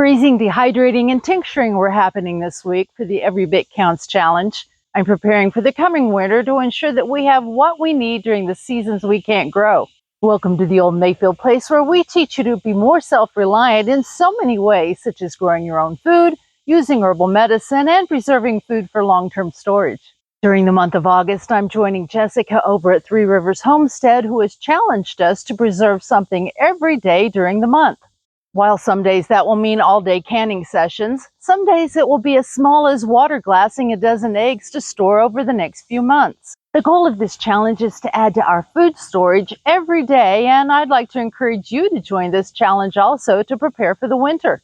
Freezing, dehydrating, and tincturing were happening this week for the Every Bit Counts Challenge. I'm preparing for the coming winter to ensure that we have what we need during the seasons we can't grow. Welcome to the old Mayfield place, where we teach you to be more self-reliant in so many ways, such as growing your own food, using herbal medicine, and preserving food for long-term storage. During the month of August, I'm joining Jessica over at Three Rivers Homestead, who has challenged us to preserve something every day during the month. While some days that will mean all-day canning sessions, some days it will be as small as water glassing a dozen eggs to store over the next few months. The goal of this challenge is to add to our food storage every day, and I'd like to encourage you to join this challenge also to prepare for the winter.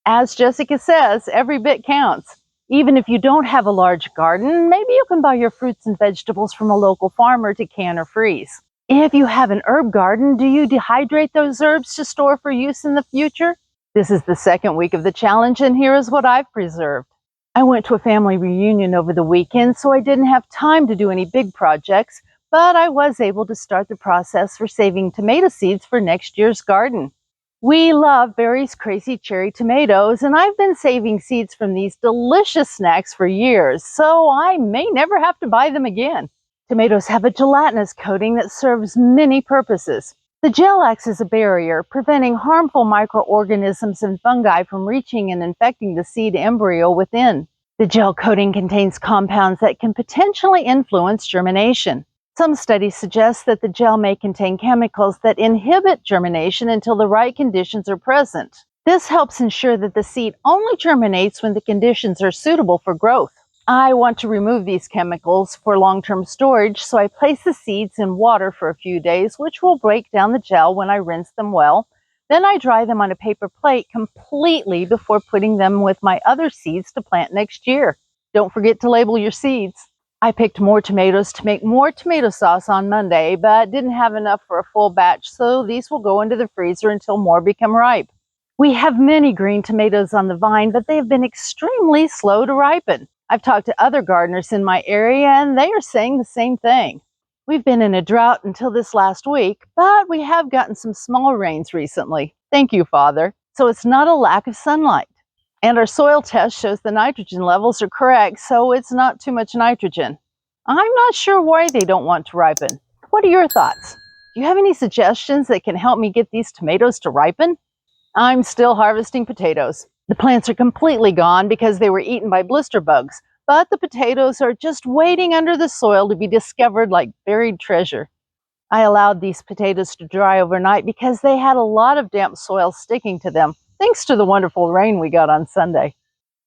As Jessica says, every bit counts. Even if you don't have a large garden, maybe you can buy your fruits and vegetables from a local farmer to can or freeze. If you have an herb garden, do you dehydrate those herbs to store for use in the future? This is the second week of the challenge, and here is what I've preserved. I went to a family reunion over the weekend, so I didn't have time to do any big projects, but I was able to start the process for saving tomato seeds for next year's garden. We love Barry's Crazy Cherry tomatoes, and I've been saving seeds from these delicious snacks for years, so I may never have to buy them again. Tomatoes have a gelatinous coating that serves many purposes. The gel acts as a barrier, preventing harmful microorganisms and fungi from reaching and infecting the seed embryo within. The gel coating contains compounds that can potentially influence germination. Some studies suggest that the gel may contain chemicals that inhibit germination until the right conditions are present. This helps ensure that the seed only germinates when the conditions are suitable for growth. I want to remove these chemicals for long-term storage, so I place the seeds in water for a few days, which will break down the gel when I rinse them well. Then I dry them on a paper plate completely before putting them with my other seeds to plant next year. Don't forget to label your seeds. I picked more tomatoes to make more tomato sauce on Monday, but didn't have enough for a full batch, so these will go into the freezer until more become ripe. We have many green tomatoes on the vine, but they have been extremely slow to ripen. I've talked to other gardeners in my area, and they are saying the same thing. We've been in a drought until this last week, but we have gotten some small rains recently. Thank you, Father. So it's not a lack of sunlight. And our soil test shows the nitrogen levels are correct, so it's not too much nitrogen. I'm not sure why they don't want to ripen. What are your thoughts? Do you have any suggestions that can help me get these tomatoes to ripen? I'm still harvesting potatoes. The plants are completely gone because they were eaten by blister bugs, but the potatoes are just waiting under the soil to be discovered like buried treasure. I allowed these potatoes to dry overnight because they had a lot of damp soil sticking to them, thanks to the wonderful rain we got on Sunday.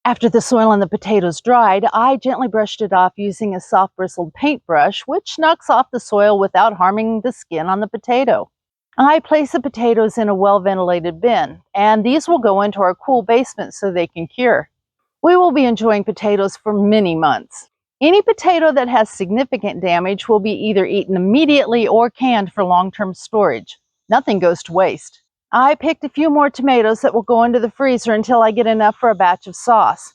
After the soil on the potatoes dried, I gently brushed it off using a soft bristled paintbrush, which knocks off the soil without harming the skin on the potato. I place the potatoes in a well-ventilated bin, and these will go into our cool basement so they can cure. We will be enjoying potatoes for many months. Any potato that has significant damage will be either eaten immediately or canned for long-term storage. Nothing goes to waste. I picked a few more tomatoes that will go into the freezer until I get enough for a batch of sauce.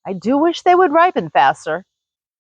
I do wish they would ripen faster.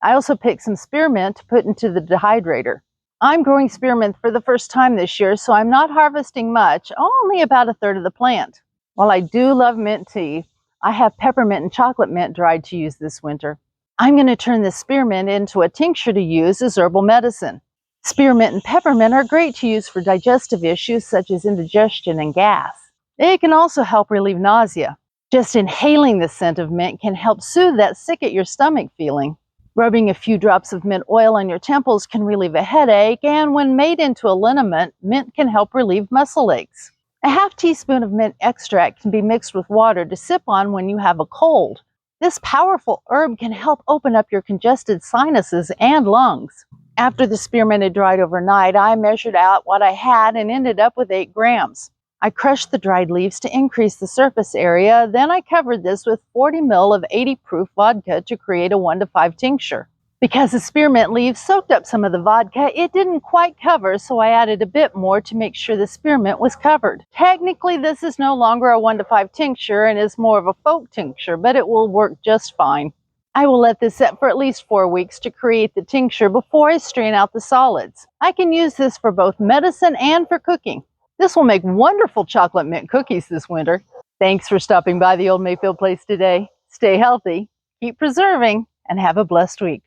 I also picked some spearmint to put into the dehydrator. I'm growing spearmint for the first time this year, so I'm not harvesting much, only about a third of the plant. While I do love mint tea, I have peppermint and chocolate mint dried to use this winter. I'm going to turn this spearmint into a tincture to use as herbal medicine. Spearmint and peppermint are great to use for digestive issues such as indigestion and gas. It can also help relieve nausea. Just inhaling the scent of mint can help soothe that sick-at-your-stomach feeling. Rubbing a few drops of mint oil on your temples can relieve a headache, and when made into a liniment, mint can help relieve muscle aches. A half teaspoon of mint extract can be mixed with water to sip on when you have a cold. This powerful herb can help open up your congested sinuses and lungs. After the spearmint had dried overnight, I measured out what I had and ended up with 8 grams. I crushed the dried leaves to increase the surface area, then I covered this with 40 ml of 80 proof vodka to create a 1 to 5 tincture. Because the spearmint leaves soaked up some of the vodka, it didn't quite cover, so I added a bit more to make sure the spearmint was covered. Technically, this is no longer a 1 to 5 tincture and is more of a folk tincture, but it will work just fine. I will let this set for at least 4 weeks to create the tincture before I strain out the solids. I can use this for both medicine and for cooking. This will make wonderful chocolate mint cookies this winter. Thanks for stopping by the Old Mayfield place today. Stay healthy, keep preserving, and have a blessed week.